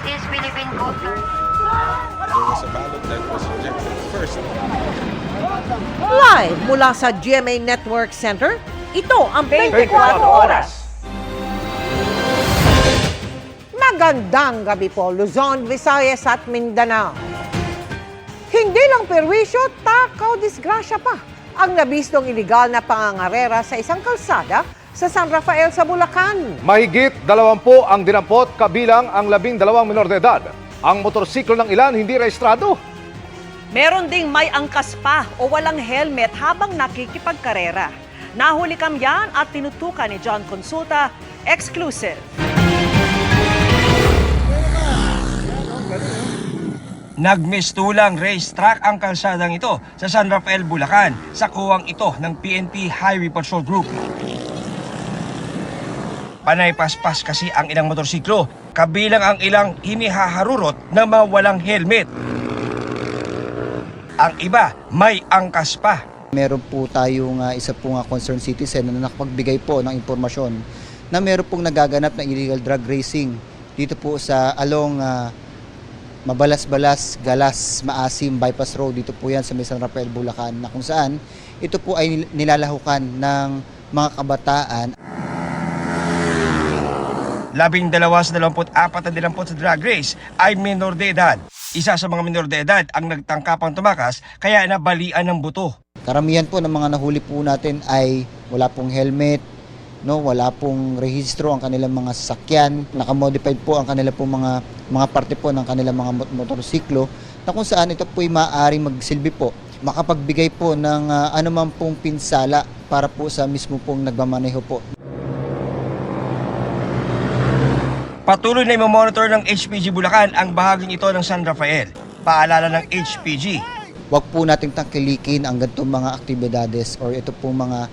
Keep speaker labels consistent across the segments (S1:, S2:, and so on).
S1: is Philippine voter.
S2: There was a ballot that was rejected first.
S3: Live mula sa GMA Network Center, ito ang
S4: 24 oras.
S3: Magandang gabi po, Luzon, Visayas at Mindanao. Hindi lang perwisyo, takaw disgrasya pa ang nabistong iligal na pangangarera sa isang kalsada sa San Rafael sa Bulacan.
S4: Mahigit 20 ang dinampot kabilang ang 12 minor de edad. Ang motorsiklo ng ilan hindi rehistrado.
S5: Meron ding may angkas pa o walang helmet habang nakikipagkarera. Nahuli kamyan at tinutukan ni John Consulta, exclusive.
S6: Nagmistulang racetrack ang kalsadang ito sa San Rafael, Bulacan sa kuwang ito ng PNP Highway Patrol Group. Panay-paspas kasi ang ilang motorsiklo, kabilang ang ilang hinihaharurot na mga walang helmet. Ang iba may angkas pa.
S7: Meron po tayong isa pong concerned citizen na nakapagbigay po ng impormasyon na meron pong nagaganap na illegal drug racing dito po sa along Mabalas-Balas, Galas, Maasim, Bypass Road. Dito po yan sa San Rafael, Bulacan, na kung saan ito po ay nilalahukan ng mga kabataan.
S6: 12 sa 24 na dinampot sa drag race ay minor de edad. Isa sa mga minor de edad ang nagtangkapang tumakas kaya nabalian ng buto.
S7: Karamihan po ng mga nahuli po natin ay wala pong helmet, no, wala pong rehistro ang kanilang mga sasakyan, nakamodified po ang kanilang pong mga parte po ng kanilang mga motorsiklo, na kung saan ito po ay maaaring magsilbi po, makapagbigay po ng anumang pong pinsala para po sa mismo pong nagmamaneho po.
S6: Patuloy na i-monitor ng HPG Bulacan ang bahaging ito ng San Rafael. Paalala ng HPG.
S7: Huwag po nating tangkilikin ang ganitong mga aktibidades or ito pong mga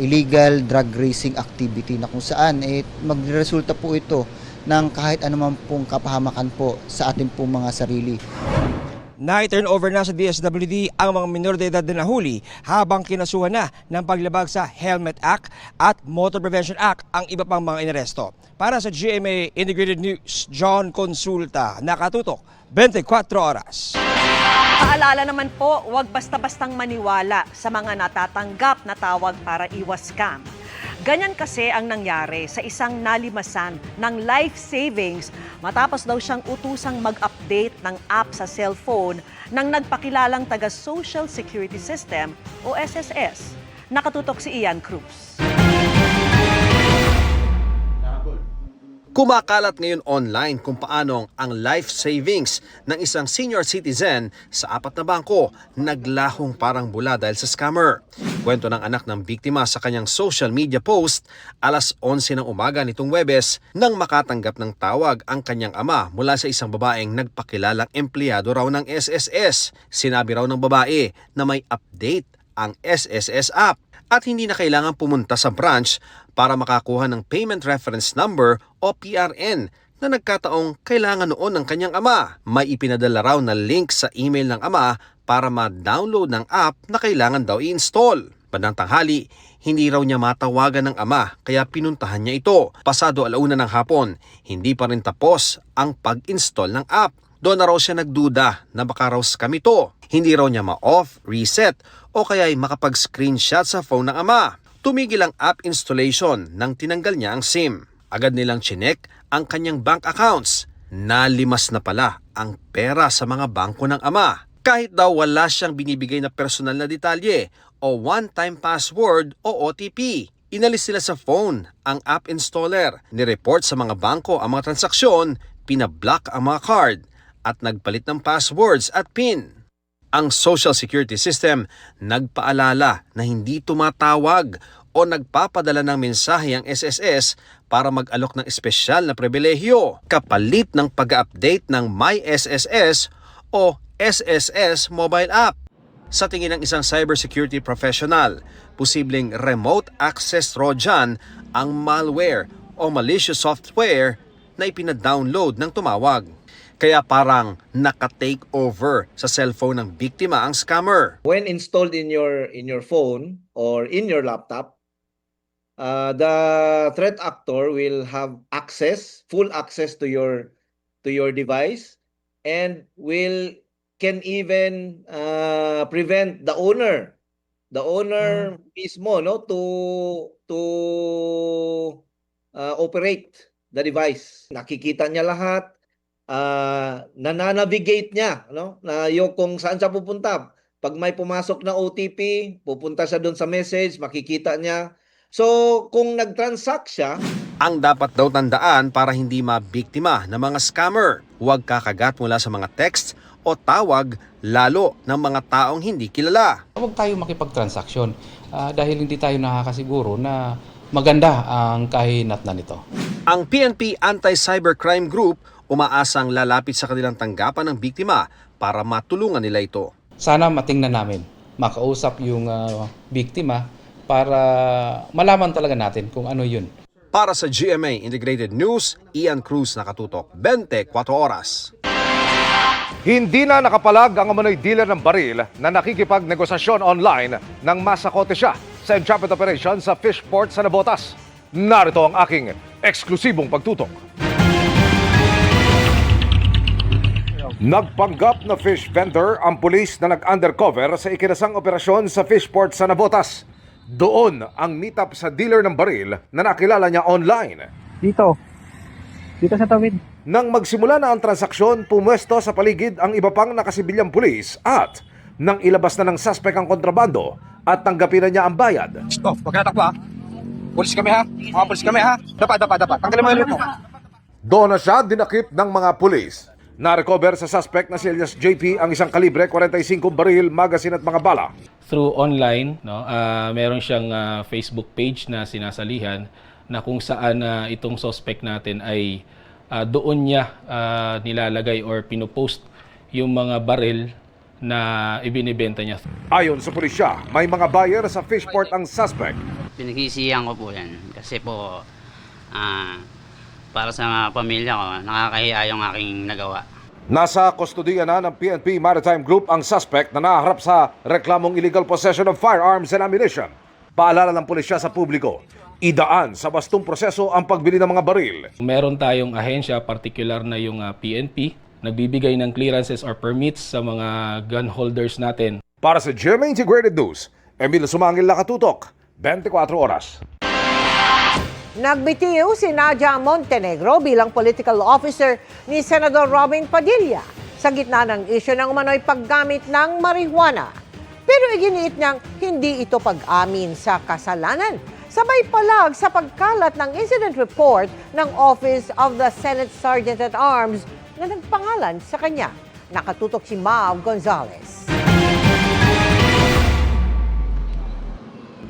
S7: illegal drug racing activity na kung saan magresulta po ito ng kahit anumang pong kapahamakan po sa ating pong mga sarili.
S6: Na-turn over na sa DSWD ang mga minor de edad na nahuli habang kinasuhan na ng paglabag sa Helmet Act at Motor Prevention Act ang iba pang mga inaresto. Para sa GMA Integrated News, John Consulta, nakatutok 24 oras.
S5: Paalala naman po, huwag basta-bastang maniwala sa mga natatanggap na tawag para iwas scam. Ganyan kasi ang nangyari sa isang nalimasan ng life savings matapos daw siyang utusang mag-update ng app sa cellphone ng nagpakilalang taga Social Security System o SSS. Nakatutok si Ian Cruz.
S8: Kumakalat ngayon online kung paano ang life savings ng isang senior citizen sa 4 na bangko naglahong parang bula dahil sa scammer. Kwento ng anak ng biktima sa kanyang social media post, alas 11 ng umaga nitong Huwebes nang makatanggap ng tawag ang kanyang ama mula sa isang babaeng nagpakilalang empleyado raw ng SSS. Sinabi raw ng babae na may update ang SSS app at hindi na kailangan pumunta sa branch para makakuha ng Payment Reference Number o PRN na nagkataong kailangan noon ng kanyang ama. May ipinadala raw na link sa email ng ama para ma-download ng app na kailangan daw i-install. Bandang tanghali, hindi raw niya matawagan ng ama kaya pinuntahan niya ito. Pasado 1:00 ng hapon, hindi pa rin tapos ang pag-install ng app. Doon na raw siya nagduda na baka raw scam ito. Hindi raw niya ma-off, reset o kaya'y makapag-screenshot sa phone ng ama. Tumigil ang app installation nang tinanggal niya ang SIM. Agad nilang chinek ang kanyang bank accounts. Nalimas na pala ang pera sa mga bangko ng ama. Kahit daw wala siyang binibigay na personal na detalye o one-time password o OTP. Inalis sila sa phone ang app installer. Nireport sa mga bangko ang mga transaksyon, pinablock ang mga card at nagpalit ng passwords at PIN. Ang Social Security System nagpaalala na hindi tumatawag o nagpapadala ng mensahe ang SSS para mag-alok ng espesyal na pribilehyo kapalit ng pag-update ng My SSS o SSS mobile app. Sa tingin ng isang cybersecurity professional, posibleng remote access Trojan ang malware o malicious software na ipina-download ng tumawag. Kaya parang naka-take over sa cellphone ng biktima ang scammer.
S9: When installed in your phone or in your laptop, the threat actor will have access, full access to your to your device and can even prevent the owner mismo, no, to operate the device. Nakikita niya lahat, nananavigate niya, no, na yung kung saan siya pupunta. Pag may pumasok na OTP, pupunta siya doon sa message, makikita niya. So, kung nag-transact siya,
S8: Ang dapat daw tandaan para hindi mabiktima ng mga scammer, huwag kakagat mula sa mga text o tawag, lalo ng mga taong hindi kilala.
S1: Huwag tayo makipagtransaksyon dahil hindi tayo nakakasiguro na maganda ang kahinatnan nito.
S8: Ang PNP Anti-Cybercrime Group umaasang lalapit sa kanilang tanggapan ng biktima para matulungan nila ito.
S1: Sana matingnan namin, makausap yung biktima para malaman talaga natin kung ano yun.
S8: Para sa GMA Integrated News, Ian Cruz nakatutok, 24 oras.
S4: Hindi na nakapalag ang umano'y dealer ng baril na nakikipagnegosasyon online nang masakote siya sa entrapment operation sa Fishport sa Navotas. Narito ang aking eksklusibong pagtutok. Nagpanggap na fish vendor ang pulis na nag-undercover sa ikinasang operasyon sa Fishport sa Navotas. Doon ang meet-up sa dealer ng baril na nakilala niya online.
S10: Dito sa tawid.
S4: Nang magsimula na ang transaksyon, pumwesto sa paligid ang iba pang nakasibilyang pulis at nang ilabas na ng suspect ang kontrabando at tanggapin na niya ang bayad.
S10: Oh, wag ka natakbo ha. Pulis kami ha. Mga pulis kami ha. Dapa. Tanggalin mo yung helmet mo.
S4: Doon na siya dinakip ng mga pulis. Na-recover sa suspect na si Elias JP ang isang kalibre 45 baril, magazine at mga bala.
S11: Through online, no, meron siyang Facebook page na sinasalihan na kung saan itong suspect natin ay doon niya nilalagay or pinopost yung mga baril na ibinibenta niya.
S4: Ayon sa pulisya, may mga buyer sa Fishport ang suspect.
S12: Pinagsisihan ko po yan kasi po para sa pamilya ko, nakakahiya yung aking nagawa.
S4: Nasa kustodiya na ng PNP Maritime Group ang suspect na naharap sa reklamong illegal possession of firearms and ammunition. Paalala ng pulisya sa publiko, idaan sa bastong proseso ang pagbili ng mga baril.
S11: Meron tayong ahensya, particular na yung PNP, nagbibigay ng clearances or permits sa mga gun holders natin.
S4: Para sa GMA Integrated News, Emil Sumangil nakatutok, 24 oras.
S3: Nagbitiw si Nadia Montenegro bilang political officer ni Senador Robin Padilla sa gitna ng isyu ng umano'y paggamit ng marijuana. Pero iginiit niyang hindi ito pag-amin sa kasalanan. Sabay palag sa pagkalat ng incident report ng Office of the Senate Sergeant at Arms na nagpangalan sa kanya. Nakatutok si Mav Gonzalez.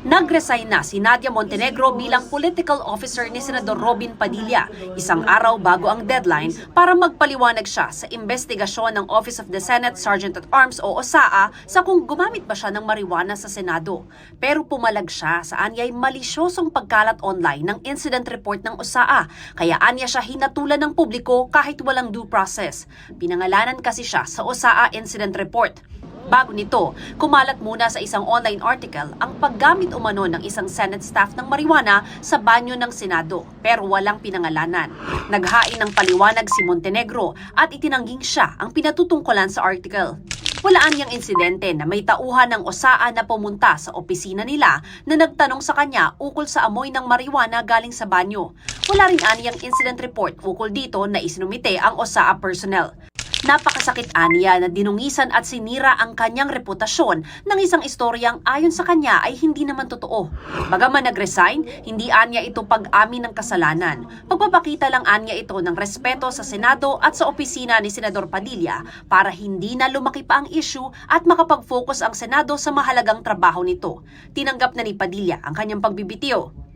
S13: Nag-resign na si Nadia Montenegro bilang political officer ni Senador Robin Padilla, isang araw bago ang deadline para magpaliwanag siya sa investigasyon ng Office of the Senate Sergeant at Arms o OSAA sa kung gumamit ba siya ng marijuana sa Senado. Pero pumalag siya sa anyay malisyosong pagkalat online ng incident report ng OSAA, kaya anya siya hinatulan ng publiko kahit walang due process. Pinangalanan kasi siya sa OSAA incident report. Bago nito, kumalat muna sa isang online article ang paggamit umano ng isang Senate staff ng marijuana sa banyo ng Senado pero walang pinangalanan. Naghain ng paliwanag si Montenegro at itinangging siya ang pinatutungkulan sa article. Walaan niyang insidente na may tauhan ng OSAA na pumunta sa opisina nila na nagtanong sa kanya ukol sa amoy ng marijuana galing sa banyo. Wala rin aniyang incident report ukol dito na isinumite ang OSAA personnel. Napakasakit aniya na dinungisan at sinira ang kanyang reputasyon ng isang istoryang ayon sa kanya ay hindi naman totoo. Bagaman nag-resign, hindi anya ito pag-amin ng kasalanan. Pagpapakita lang anya ito ng respeto sa Senado at sa opisina ni Senador Padilla para hindi na lumaki pa ang issue at makapag-focus ang Senado sa mahalagang trabaho nito. Tinanggap na ni Padilla ang kanyang pagbibitiw.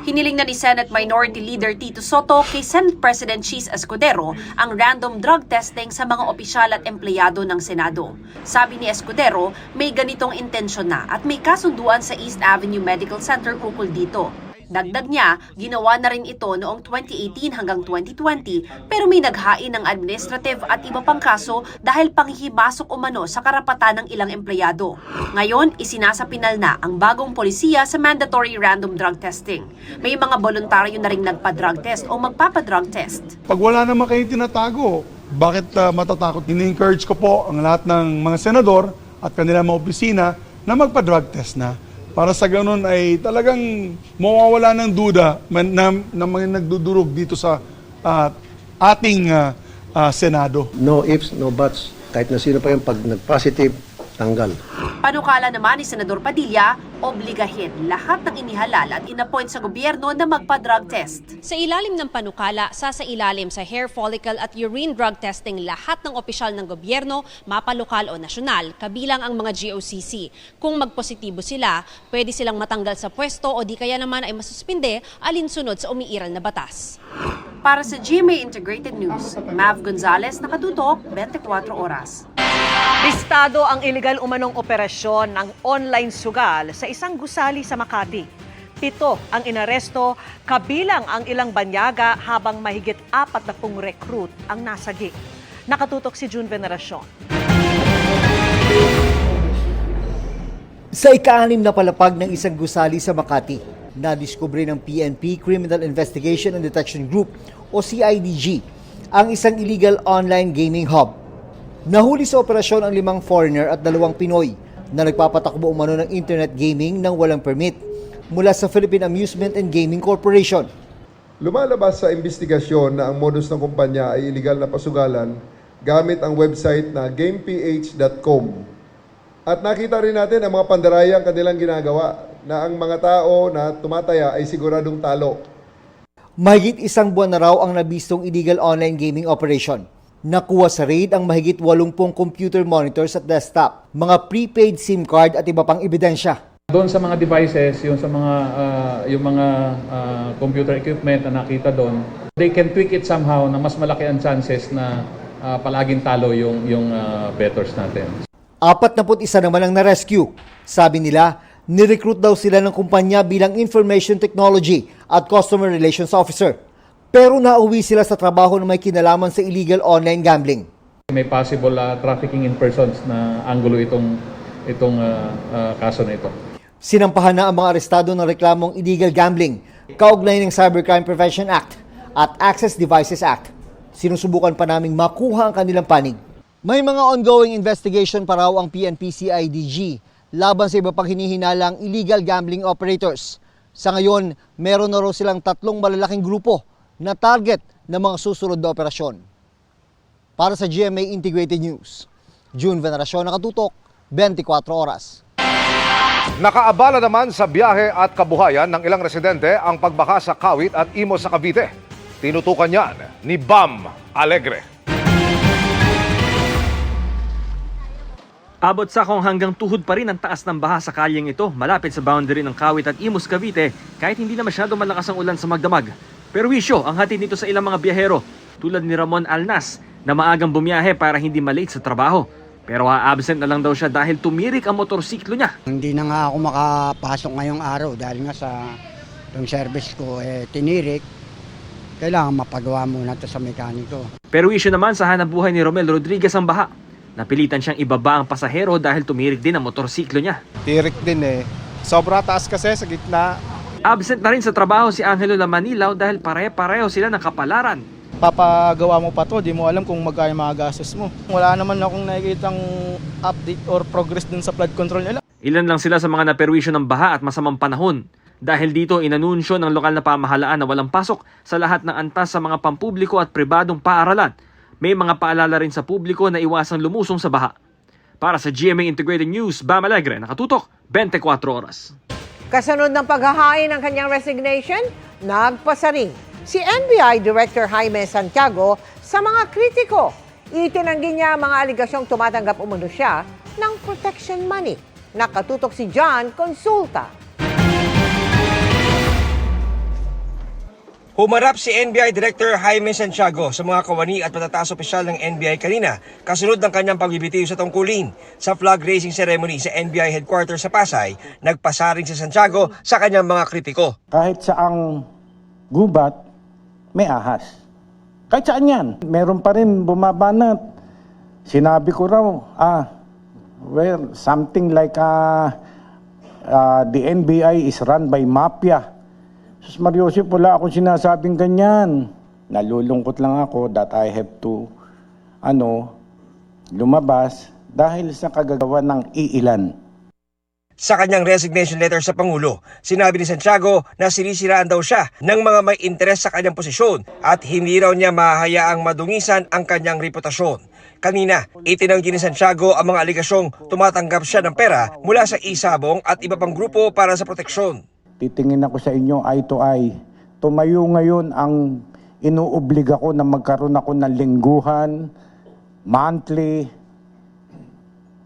S13: Hiniling na ni Senate Minority Leader Tito Soto kay Senate President Cheese Escudero ang random drug testing sa mga opisyal at empleyado ng Senado. Sabi ni Escudero, may ganitong intensyon na at may kasunduan sa East Avenue Medical Center ukol dito. Dagdag niya, ginawa na rin ito noong 2018 hanggang 2020 pero may naghain ng administrative at iba pang kaso dahil panghihimasok umano sa karapatan ng ilang empleyado. Ngayon, isinasapinal na ang bagong polisiya sa mandatory random drug testing. May mga voluntaryo na rin nagpa-drug test o magpapa-drug test.
S14: Pag wala naman kayong tinatago, bakit matatakot? Ini-encourage ko po ang lahat ng mga senador at kanilang mga opisina na magpa-drug test na. Para sa ganun ay talagang mawawala ng duda na mga nagdudurog dito sa ating Senado.
S15: No ifs, no buts. Kahit na sino pa yung pag nag-positive, tanggal.
S13: Panukala naman ni Senador Padilla, obligahin lahat ng inihalal at inappoint sa gobyerno na magpa-drug test.
S16: Sa ilalim ng panukala, sasailalim sa hair follicle at urine drug testing lahat ng opisyal ng gobyerno, mapalokal o nasyonal, kabilang ang mga GOCC. Kung magpositibo sila, pwede silang matanggal sa pwesto o di kaya naman ay masuspinde alinsunod sa umiiral na batas.
S13: Para sa GMA Integrated News, Mav Gonzalez, nakatutok, 24 oras.
S5: Listado ang iligal umanong operasyon ng online sugal sa isang gusali sa Makati. 7 ang inaresto, kabilang ang ilang banyaga habang mahigit 40 recruit ang nasagi. Nakatutok si June Veneracion.
S17: Sa ika-6 na palapag ng isang gusali sa Makati, nadiskubre ng PNP Criminal Investigation and Detection Group o CIDG ang isang illegal online gaming hub. Nahuli sa operasyon ang 5 foreigner at 2 Pinoy na nagpapatakbo umano ng internet gaming nang walang permit mula sa Philippine Amusement and Gaming Corporation.
S18: Lumalabas sa investigasyon na ang modus ng kumpanya ay illegal na pasugalan gamit ang website na gameph.com. At nakita rin natin ang mga pandarayang kanilang ginagawa na ang mga tao na tumataya ay siguradong talo.
S17: Mahigit 1 buwan na raw ang nabistong illegal online gaming operation. Nakuha sa raid ang mahigit 80 computer monitors at desktop, mga prepaid SIM card at iba pang ebidensya.
S19: Doon sa mga devices, yung sa mga computer equipment na nakita doon, they can tweak it somehow na mas malaki ang chances na palaging talo yung bettors natin.
S17: 41 naman ang na-rescue. Sabi nila, nirecruit daw sila ng kumpanya bilang Information Technology at Customer Relations Officer. Pero nauwi sila sa trabaho na may kinalaman sa illegal online gambling.
S19: May possible trafficking in persons na anggulo itong kaso na ito.
S17: Sinampahan na ang mga arestado ng reklamong illegal gambling, kaugnay ng Cybercrime Prevention Act at Access Devices Act. Sinusubukan pa naming makuha ang kanilang panig. May mga ongoing investigation pa raw ang PNP-CIDG laban sa iba pang hinihinalang illegal gambling operators. Sa ngayon, meron na raw silang 3 malalaking grupo na target ng mga susunod na operasyon. Para sa GMA Integrated News, June Veneracion, nakatutok, 24 oras.
S4: Nakaabala naman sa biyahe at kabuhayan ng ilang residente ang pagbaka sa Kawit at Imos sa Cavite. Tinutukan yan ni Bam Alegre.
S20: Abot sa kung hanggang tuhod pa rin ang taas ng baha sa kalyeng ito malapit sa boundary ng Kawit at Imos, Cavite kahit hindi na masyado malakas ang ulan sa magdamag. Pero wisyo ang hatid nito sa ilang mga biyahero tulad ni Ramon Alnas na maagang bumiyahe para hindi malate sa trabaho. Pero absent na lang daw siya dahil tumirik ang motorsiklo niya.
S21: Hindi na nga ako makapasok ngayong araw dahil nga sa yung service ko tinirik. Kailangan mapagawa muna ito sa mekaniko.
S20: Pero wisyo naman sa hanapbuhay ni Romel Rodriguez ang baha. Napilitan siyang ibaba ang pasahero dahil tumirik din ang motorsiklo niya.
S22: Tirik din Sobra taas kasi sa gitna.
S20: Absent na rin sa trabaho si Angelo Lamanilaw dahil pare-pareho sila ng kapalaran.
S22: Papagawa mo pa to, di mo alam kung magkano mga gastos mo. Wala naman akong nakikitang update or progress dun sa flood control nila.
S20: Ilan lang sila sa mga naperwisyo ng baha at masamang panahon. Dahil dito inanunsyo ng lokal na pamahalaan na walang pasok sa lahat ng antas sa mga pampubliko at pribadong paaralan. May mga paalala rin sa publiko na iwasang lumusong sa baha. Para sa GMA Integrated News, Bam Alegre, nakatutok, 24 oras.
S3: Kasunod ng paghahain ng kanyang resignation, nagpasaring si NBI Director Jaime Santiago sa mga kritiko. Itinanggi niya ang mga aligasyong tumatanggap umano siya ng protection money. Nakatutok si John Consulta.
S6: Humarap si NBI Director Jaime Santiago sa mga kawani at matataas opisyal ng NBI kanina kasunod ng kanyang pagbibitiw sa tungkulin. Sa flag raising ceremony sa NBI headquarters sa Pasay, nagpasaring si Santiago sa kanyang mga kritiko.
S2: Kahit saang gubat, may ahas. Kahit saan yan, meron pa rin bumabanat. Sinabi ko raw, well, something like the NBI is run by mafia. Sus Mariosip, wala akong sinasabing ganyan. Nalulungkot lang ako that I have to, lumabas dahil sa kagagawa ng iilan.
S6: Sa kanyang resignation letter sa Pangulo, sinabi ni Santiago na sinisiraan daw siya ng mga may interes sa kanyang posisyon at hindi raw niya mahahayaang madungisan ang kanyang reputasyon. Kanina, itinanggi ni Santiago ang mga aligasyong tumatanggap siya ng pera mula sa isabong at iba pang grupo para sa proteksyon.
S2: Titingin ako sa inyo eye to eye. Tumayo ngayon ang inuobliga ko na magkaroon ako ng lingguhan, monthly.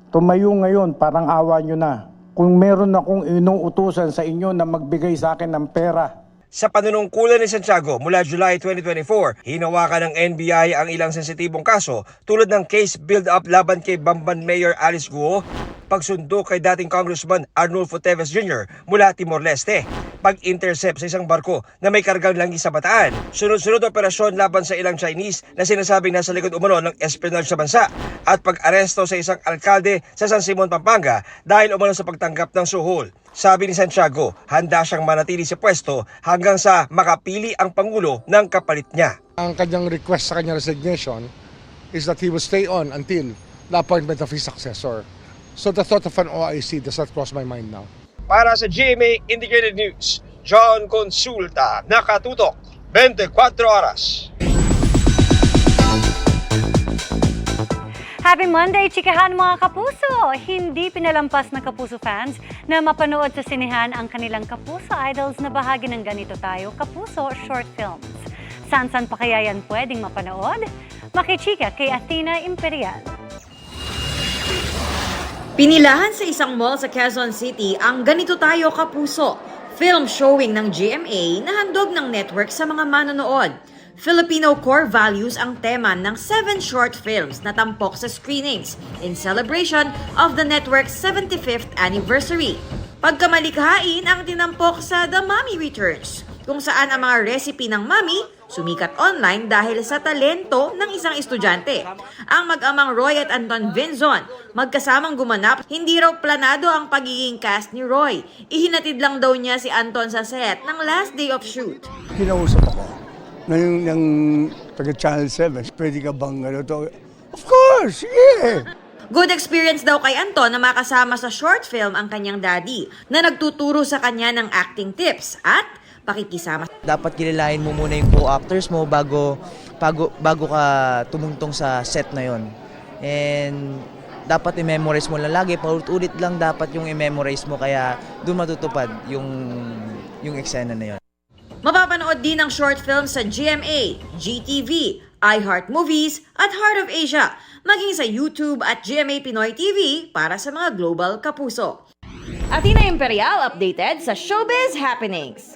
S2: Tumayo ngayon, parang awa nyo na. Kung meron akong inuutusan sa inyo na magbigay sa akin ng pera.
S6: Sa panunungkulan ni Santiago mula July 2024, hinawakan ng NBI ang ilang sensitibong kaso tulad ng case build-up laban kay Bamban Mayor Alice Guo, pagsundo kay dating Congressman Arnulfo Teves Jr. mula Timor-Leste, pag-intercept sa isang barko na may kargang langis sa Bataan, sunod-sunod operasyon laban sa ilang Chinese na sinasabing nasa likod umano ng espionage sa bansa, at pag-aresto sa isang alkalde sa San Simon, Pampanga dahil umano sa pagtanggap ng suhol. Sabi ni Santiago, handa siyang manatili sa pwesto hanggang sa makapili ang Pangulo ng kapalit niya.
S7: Ang kanyang request sa kanyang resignation is that he will stay on until the appointment of his successor. So the thought of an OIC does not cross my mind now.
S6: Para sa GMA Integrated News, John Consulta, nakatutok 24 oras.
S23: Happy Monday, chikahan mga kapuso! Hindi pinalampas ng Kapuso fans na mapanood sa sinehan ang kanilang Kapuso Idols na bahagi ng Ganito Tayo Kapuso short films. Saan pa kaya yan pwedeng mapanood? Makichika kay Athena Imperial.
S13: Pinilahan sa isang mall sa Quezon City ang Ganito Tayo Kapuso, film showing ng GMA na handog ng network sa mga manonood. Filipino core values ang tema ng 7 short films na tampok sa screenings in celebration of the network's 75th anniversary. Pagkamalikhain ang tinampok sa The Mommy Returns, kung saan ang mga recipe ng Mommy sumikat online dahil sa talento ng isang estudyante. Ang mag-amang Roy at Anton Vinzon, magkasamang gumanap, hindi raw planado ang pagiging cast ni Roy. Ihinatid lang daw niya si Anton sa set ng last day of shoot.
S14: Kinausap ako na yung taga Channel 7, pwede ka bang to? Of course, yeah!
S13: Good experience daw kay Anton na makasama sa short film ang kanyang daddy na nagtuturo sa kanya ng acting tips at pakikisama.
S24: Dapat kilalain mo muna yung co-actors mo bago ka tumungtong sa set na yon. And dapat i-memorize mo lang lagi, paulit-ulit lang dapat yung i-memorize mo kaya doon matutupad yung eksena na yon.
S13: Mapapanood din ang short film sa GMA, GTV, iHeart Movies at Heart of Asia, maging sa YouTube at GMA Pinoy TV para sa mga global kapuso. Athena Imperial updated sa Showbiz Happenings.